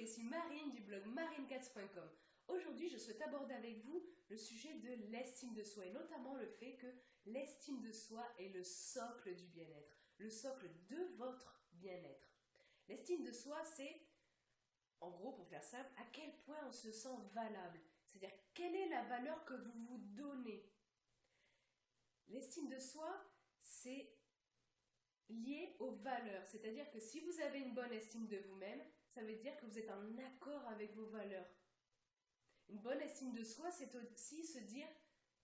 ici Marine du blog marinecats.com. Aujourd'hui, je souhaite aborder avec vous le sujet de l'estime de soi et notamment le fait que l'estime de soi est le socle du bien-être, le socle de votre bien-être. L'estime de soi, c'est, en gros, pour faire simple, à quel point on se sent valable, c'est-à-dire quelle est la valeur que vous vous donnez. L'estime de soi, c'est lié aux valeurs, c'est-à-dire que si vous avez une bonne estime de vous-même, ça veut dire que vous êtes en accord avec vos valeurs. Une bonne estime de soi, c'est aussi se dire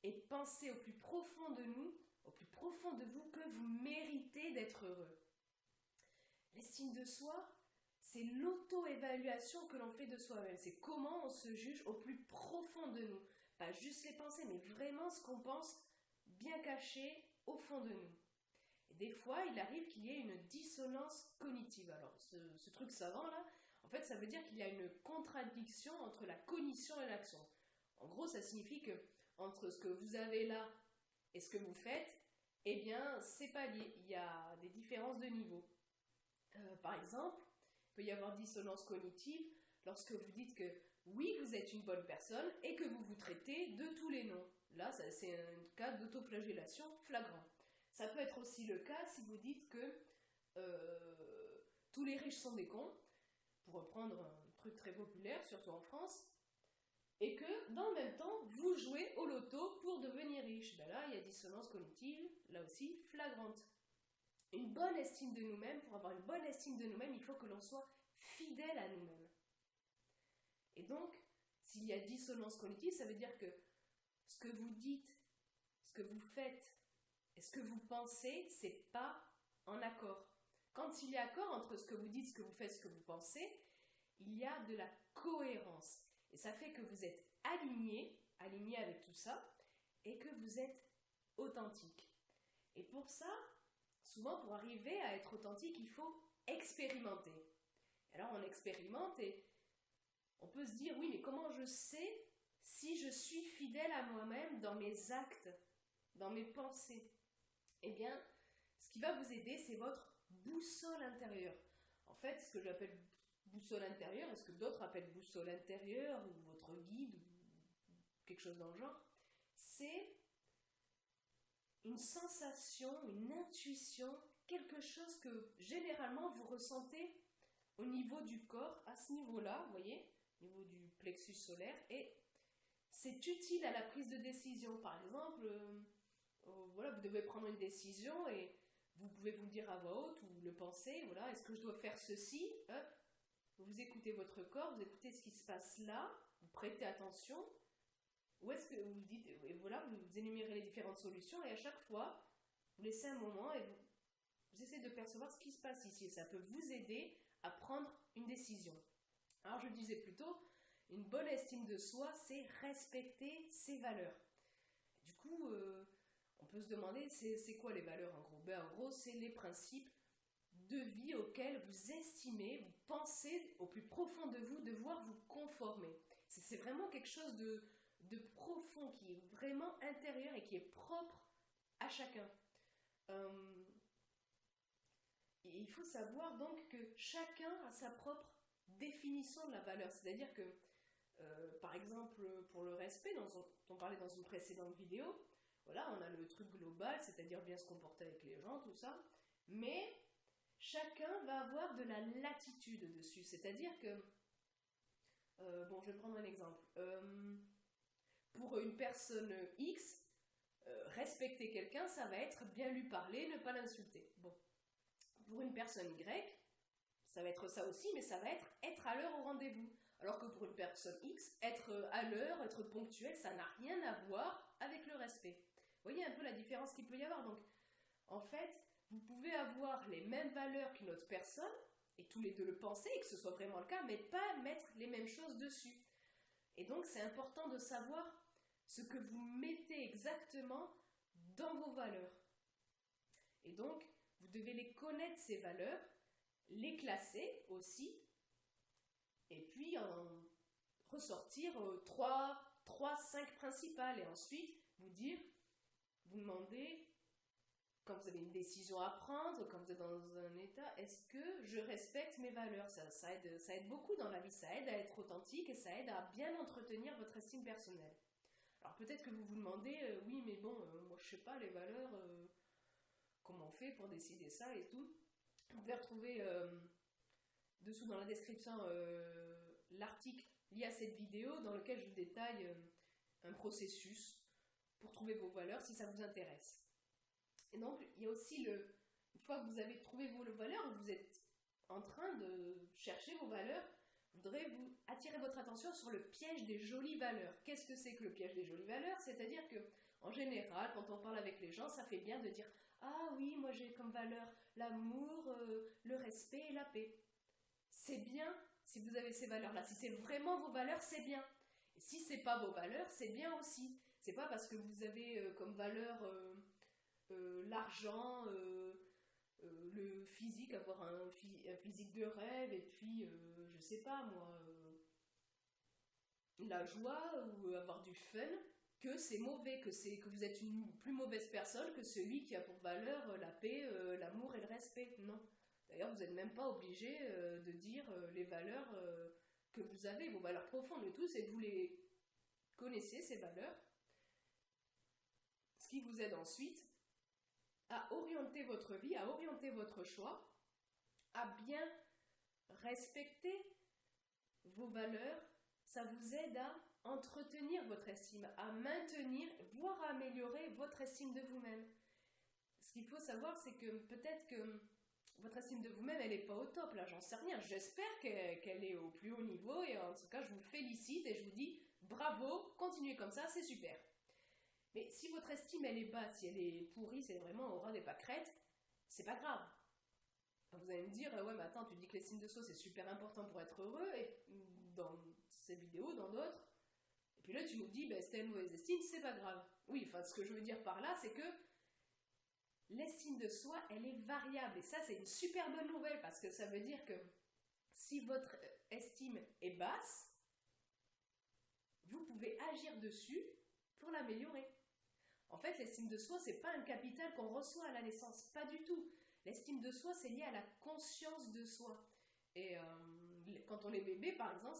et penser au plus profond de nous, au plus profond de vous, que vous méritez d'être heureux. L'estime de soi, c'est l'auto-évaluation que l'on fait de soi-même. C'est comment on se juge au plus profond de nous. Pas juste les pensées, mais vraiment ce qu'on pense bien caché au fond de nous. Et des fois, il arrive qu'il y ait une dissonance cognitive. Alors, ce truc savant là, en fait, ça veut dire qu'il y a une contradiction entre la cognition et l'action. En gros, ça signifie que entre ce que vous avez là et ce que vous faites, eh bien, c'est pas lié. Il y a des différences de niveau. Par exemple, il peut y avoir dissonance cognitive lorsque vous dites que oui, vous êtes une bonne personne et que vous vous traitez de tous les noms. Là, c'est un cas d'autoflagellation flagrant. Ça peut être aussi le cas si vous dites que tous les riches sont des cons, pour reprendre un truc très populaire, surtout en France, et que dans le même temps, vous jouez au loto pour devenir riche. Ben là, il y a dissonance cognitive, là aussi, flagrante. Une bonne estime de nous-mêmes, pour avoir une bonne estime de nous-mêmes, il faut que l'on soit fidèle à nous-mêmes. Et donc, s'il y a dissonance cognitive, ça veut dire que ce que vous dites, ce que vous faites et ce que vous pensez, c'est pas en accord. Quand il y a accord entre ce que vous dites, ce que vous faites, ce que vous pensez, il y a de la cohérence. Et ça fait que vous êtes aligné avec tout ça, et que vous êtes authentique. Et pour ça, souvent pour arriver à être authentique, il faut expérimenter. Alors on expérimente et on peut se dire, oui, mais comment je sais si je suis fidèle à moi-même dans mes actes, dans mes pensées? Eh bien, ce qui va vous aider, c'est votre boussole intérieure. En fait, ce que j'appelle boussole intérieure, est-ce que d'autres appellent boussole intérieure, ou votre guide, ou quelque chose dans le genre, c'est une sensation, une intuition, quelque chose que généralement vous ressentez au niveau du corps, à ce niveau-là, vous voyez, au niveau du plexus solaire, et c'est utile à la prise de décision. Par exemple, voilà, vous devez prendre une décision et vous pouvez vous le dire à voix haute ou le penser, voilà, est-ce que je dois faire ceci? Hop, vous écoutez votre corps, vous écoutez ce qui se passe là, vous prêtez attention, ou est-ce que vous dites, et voilà, vous énumérez les différentes solutions et à chaque fois, vous laissez un moment et vous essayez de percevoir ce qui se passe ici et ça peut vous aider à prendre une décision. Alors je disais plutôt, une bonne estime de soi, c'est respecter ses valeurs. Du coup, on peut se demander, c'est quoi les valeurs en gros? En gros, c'est les principes de vie auxquels vous estimez, vous pensez au plus profond de vous devoir vous conformer. C'est vraiment quelque chose de profond, qui est vraiment intérieur et qui est propre à chacun. Et il faut savoir donc que chacun a sa propre définition de la valeur. C'est-à-dire que, par exemple, pour le respect, dont on parlait dans une précédente vidéo, voilà, on a le truc global, c'est-à-dire bien se comporter avec les gens, tout ça, mais chacun va avoir de la latitude dessus. C'est-à-dire que, bon, je vais prendre un exemple. Pour une personne X, respecter quelqu'un, ça va être bien lui parler, ne pas l'insulter. Bon. Pour une personne Y, ça va être ça aussi, mais ça va être à l'heure au rendez-vous. Alors que pour une personne X, être à l'heure, être ponctuel, ça n'a rien à voir avec le respect. Vous voyez un peu la différence qu'il peut y avoir. Donc, en fait, vous pouvez avoir les mêmes valeurs qu'une autre personne, et tous les deux le penser, et que ce soit vraiment le cas, mais pas mettre les mêmes choses dessus. Et donc, c'est important de savoir ce que vous mettez exactement dans vos valeurs. Et donc, vous devez les connaître, ces valeurs, les classer aussi, et puis en ressortir 3, 5 principales, et ensuite vous demander quand vous avez une décision à prendre, quand vous êtes dans un état, est-ce que je respecte mes valeurs? Ça aide beaucoup dans la vie, ça aide à être authentique et ça aide à bien entretenir votre estime personnelle. Alors peut-être que vous vous demandez, oui mais bon, moi je sais pas les valeurs, comment on fait pour décider ça et tout. Vous pouvez retrouver dessous dans la description l'article lié à cette vidéo dans lequel je vous détaille un processus pour trouver vos valeurs si ça vous intéresse. Et donc il y a aussi une fois que vous avez trouvé vos valeurs, vous êtes en train de chercher vos valeurs, je voudrais vous attirer votre attention sur le piège des jolies valeurs. Qu'est-ce que c'est que le piège des jolies valeurs? C'est-à-dire que, en général, quand on parle avec les gens, ça fait bien de dire « Ah oui, moi j'ai comme valeur l'amour, le respect et la paix. » C'est bien si vous avez ces valeurs-là. Si c'est vraiment vos valeurs, c'est bien. Et si c'est pas vos valeurs, c'est bien aussi. C'est pas parce que vous avez comme valeur l'argent, le physique, avoir un physique de rêve, et puis, je sais pas moi, la joie ou avoir du fun, que c'est mauvais, que vous êtes une plus mauvaise personne que celui qui a pour valeur la paix, l'amour et le respect. Non. D'ailleurs, vous n'êtes même pas obligé de dire les valeurs que vous avez, vos valeurs profondes et tout, c'est que vous les connaissez, ces valeurs, ce qui vous aide ensuite à orienter votre vie, à orienter votre choix, à bien respecter vos valeurs. Ça vous aide à entretenir votre estime, à maintenir, voire à améliorer votre estime de vous-même. Ce qu'il faut savoir, c'est que peut-être que votre estime de vous-même, elle n'est pas au top, là, j'en sais rien. J'espère qu'elle est au plus haut niveau, et en tout cas, je vous félicite et je vous dis bravo, continuez comme ça, c'est super. Mais si votre estime, elle est basse, si elle est pourrie, si elle est vraiment au ras des pâquerettes, c'est pas grave. Vous allez me dire, ouais, mais attends, tu dis que l'estime de soi, c'est super important pour être heureux, et dans ces vidéos, dans d'autres, et puis là, tu nous dis, ben, si t'as une mauvaise estime, c'est pas grave. Oui, enfin, ce que je veux dire par là, c'est que l'estime de soi, elle est variable. Et ça, c'est une super bonne nouvelle, parce que ça veut dire que si votre estime est basse, vous pouvez agir dessus pour l'améliorer. En fait, l'estime de soi, c'est pas un capital qu'on reçoit à la naissance, pas du tout. L'estime de soi, c'est lié à la conscience de soi. Et quand on est bébé, par exemple,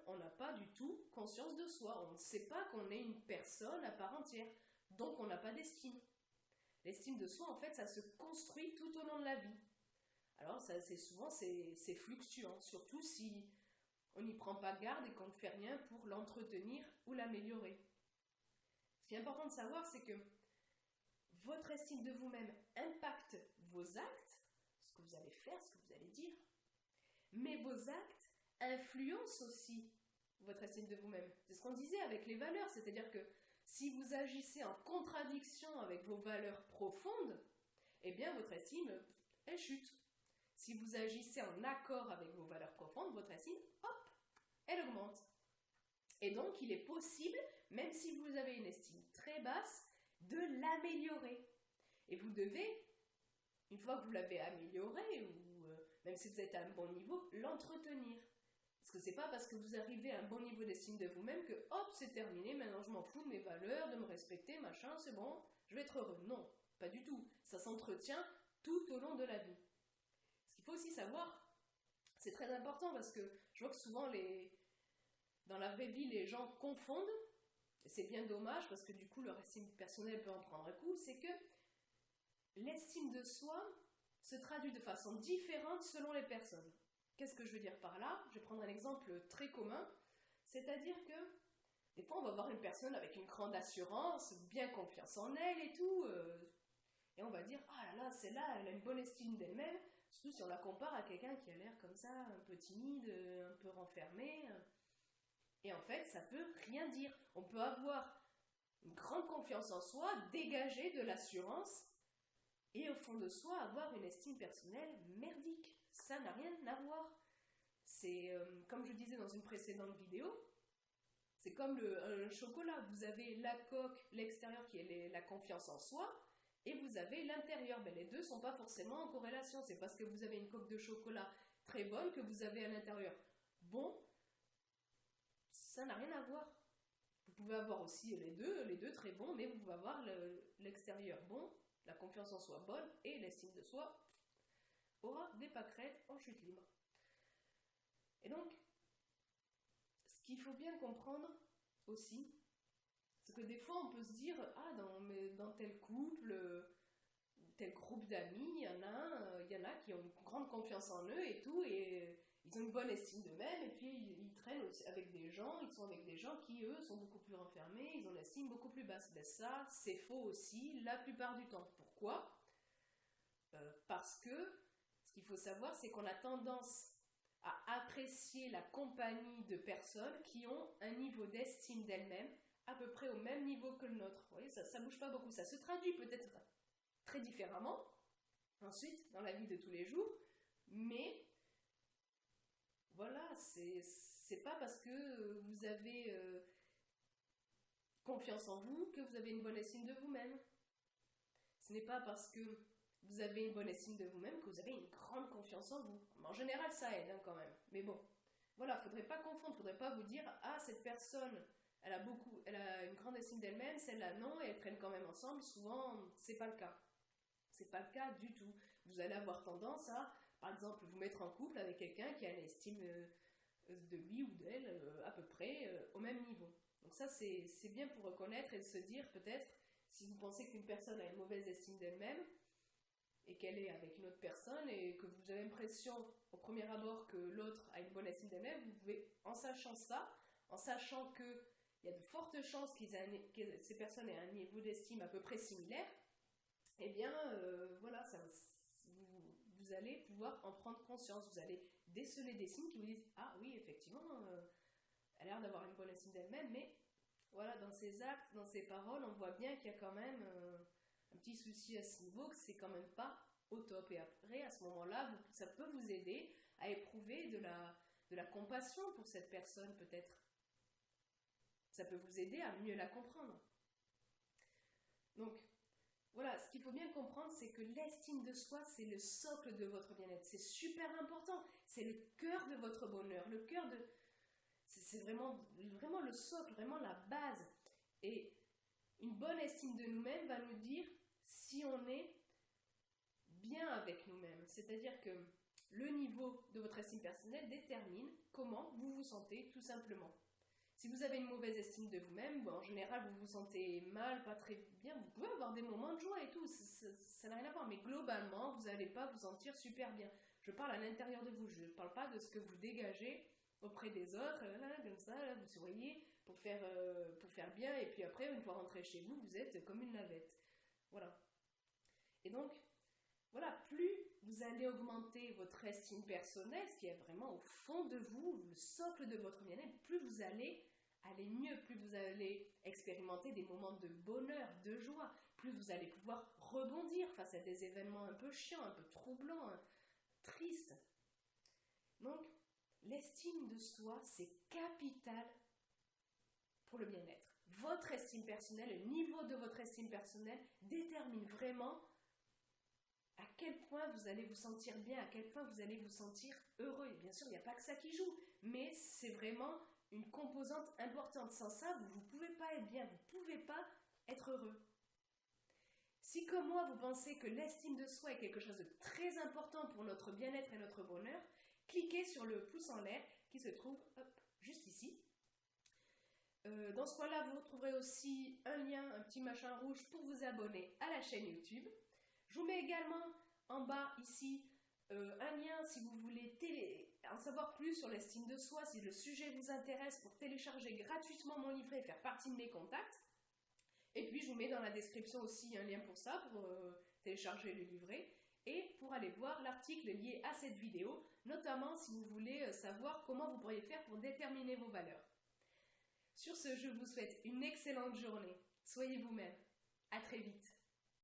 on n'a pas du tout conscience de soi. On ne sait pas qu'on est une personne à part entière. Donc, on n'a pas d'estime. L'estime de soi, en fait, ça se construit tout au long de la vie. Alors, souvent, c'est fluctuant, surtout si on n'y prend pas garde et qu'on ne fait rien pour l'entretenir ou l'améliorer. Ce qui est important de savoir, c'est que votre estime de vous-même impacte vos actes, ce que vous allez faire, ce que vous allez dire, mais vos actes influencent aussi votre estime de vous-même. C'est ce qu'on disait avec les valeurs, c'est-à-dire que si vous agissez en contradiction avec vos valeurs profondes, eh bien votre estime, elle chute. Si vous agissez en accord avec vos valeurs profondes, votre estime, hop, elle augmente. Et donc, il est possible, même si vous avez une estime très basse, de l'améliorer. Et vous devez, une fois que vous l'avez améliorée, ou même si vous êtes à un bon niveau, l'entretenir. Parce que c'est pas parce que vous arrivez à un bon niveau d'estime de vous-même que hop, c'est terminé, maintenant je m'en fous de mes valeurs, de me respecter, machin, c'est bon, je vais être heureux. Non, pas du tout. Ça s'entretient tout au long de la vie. Ce qu'il faut aussi savoir, c'est très important parce que je vois que souvent dans la vraie vie, les gens confondent, et c'est bien dommage parce que du coup leur estime personnelle peut en prendre un coup, c'est que l'estime de soi se traduit de façon différente selon les personnes. Qu'est-ce que je veux dire par là? Je vais prendre un exemple très commun, c'est-à-dire que des fois on va voir une personne avec une grande assurance, bien confiance en elle et tout, et on va dire « Ah là là, celle-là, elle a une bonne estime d'elle-même », surtout si on la compare à quelqu'un qui a l'air comme ça, un peu timide, un peu renfermé. Et en fait, ça peut rien dire. On peut avoir une grande confiance en soi, dégager de l'assurance, et au fond de soi, avoir une estime personnelle merdique. Ça n'a rien à voir. C'est, comme je disais dans une précédente vidéo, c'est comme un chocolat. Vous avez la coque, l'extérieur qui est la confiance en soi, et vous avez l'intérieur. Ben, les deux ne sont pas forcément en corrélation. C'est parce que vous avez une coque de chocolat très bonne que vous avez à l'intérieur bon. Ça n'a rien à voir. Vous pouvez avoir aussi les deux très bons, mais vous pouvez avoir l'extérieur bon la confiance en soi bonne et l'estime de soi aura des pâquerettes en chute libre. Et donc, ce qu'il faut bien comprendre aussi, c'est que des fois on peut se dire, ah dans tel couple, tel groupe d'amis, il y en a qui ont une grande confiance en eux et tout, et ils ont une bonne estime d'eux-mêmes, et puis ils traînent aussi avec des gens, ils sont avec des gens qui, eux, sont beaucoup plus renfermés, ils ont l'estime beaucoup plus basse. Ben ça, c'est faux aussi, la plupart du temps. Pourquoi ? Parce que ce qu'il faut savoir, c'est qu'on a tendance à apprécier la compagnie de personnes qui ont un niveau d'estime d'elles-mêmes à peu près au même niveau que le nôtre. Vous voyez, ça ne bouge pas beaucoup. Ça se traduit peut-être très différemment, ensuite, dans la vie de tous les jours, mais voilà, c'est pas parce que vous avez confiance en vous que vous avez une bonne estime de vous-même. Ce n'est pas parce que vous avez une bonne estime de vous-même que vous avez une grande confiance en vous. En général, ça aide quand même. Mais bon, voilà, faudrait pas confondre, faudrait pas vous dire, ah, cette personne, elle a une grande estime d'elle-même, celle-là non, et elles traînent quand même ensemble. Souvent, c'est pas le cas. C'est pas le cas du tout. Vous allez avoir tendance à, par exemple, vous mettre en couple avec quelqu'un qui a l'estime de lui ou d'elle à peu près au même niveau. Donc ça, c'est bien pour reconnaître et se dire peut-être, si vous pensez qu'une personne a une mauvaise estime d'elle-même, et qu'elle est avec une autre personne, et que vous avez l'impression au premier abord que l'autre a une bonne estime d'elle-même, vous pouvez, en sachant ça, en sachant qu'il y a de fortes chances que ces personnes aient un niveau d'estime à peu près similaire, eh bien, voilà, vous allez pouvoir en prendre conscience, vous allez déceler des signes qui vous disent « Ah oui, effectivement, elle a l'air d'avoir une bonne estime d'elle-même, mais voilà, dans ses actes, dans ses paroles, on voit bien qu'il y a quand même un petit souci à ce niveau, que c'est quand même pas au top. » Et après, à ce moment-là, ça peut vous aider à éprouver de la compassion pour cette personne, peut-être. Ça peut vous aider à mieux la comprendre. Donc, voilà, ce qu'il faut bien comprendre, c'est que l'estime de soi, c'est le socle de votre bien-être. C'est super important. C'est le cœur de votre bonheur. Le cœur de... C'est vraiment le socle, vraiment la base. Et une bonne estime de nous-mêmes va nous dire si on est bien avec nous-mêmes. C'est-à-dire que le niveau de votre estime personnelle détermine comment vous vous sentez, tout simplement. Si vous avez une mauvaise estime de vous-même, bon, en général, vous vous sentez mal, pas très bien, vous pouvez avoir des moments de joie et tout, ça n'a rien à voir, mais globalement, vous n'allez pas vous sentir super bien. Je parle à l'intérieur de vous, je ne parle pas de ce que vous dégagez auprès des autres, là, comme ça, là, vous souriez pour faire bien, et puis après, une fois rentré chez vous, vous êtes comme une navette. Voilà. Et donc, voilà, plus vous allez augmenter votre estime personnelle, ce qui est vraiment au fond de vous, le socle de votre bien-être, plus vous allez aller mieux, plus vous allez expérimenter des moments de bonheur, de joie, plus vous allez pouvoir rebondir face à des événements un peu chiants, un peu troublants, tristes. Donc, l'estime de soi, c'est capital pour le bien-être. Votre estime personnelle, le niveau de votre estime personnelle détermine vraiment à quel point vous allez vous sentir bien, à quel point vous allez vous sentir heureux. Et bien sûr, il n'y a pas que ça qui joue, mais c'est vraiment une composante importante. Sans ça, vous ne pouvez pas être bien, vous ne pouvez pas être heureux. Si comme moi, vous pensez que l'estime de soi est quelque chose de très important pour notre bien-être et notre bonheur, cliquez sur le pouce en l'air qui se trouve juste ici. Dans ce coin-là, vous retrouverez aussi un lien, un petit machin rouge pour vous abonner à la chaîne YouTube. Je vous mets également en bas ici un lien si vous voulez en savoir plus sur l'estime de soi, si le sujet vous intéresse, pour télécharger gratuitement mon livret et faire partie de mes contacts. Et puis je vous mets dans la description aussi un lien pour ça, pour télécharger le livret et pour aller voir l'article lié à cette vidéo, notamment si vous voulez savoir comment vous pourriez faire pour déterminer vos valeurs. Sur ce, je vous souhaite une excellente journée. Soyez vous-même. À très vite.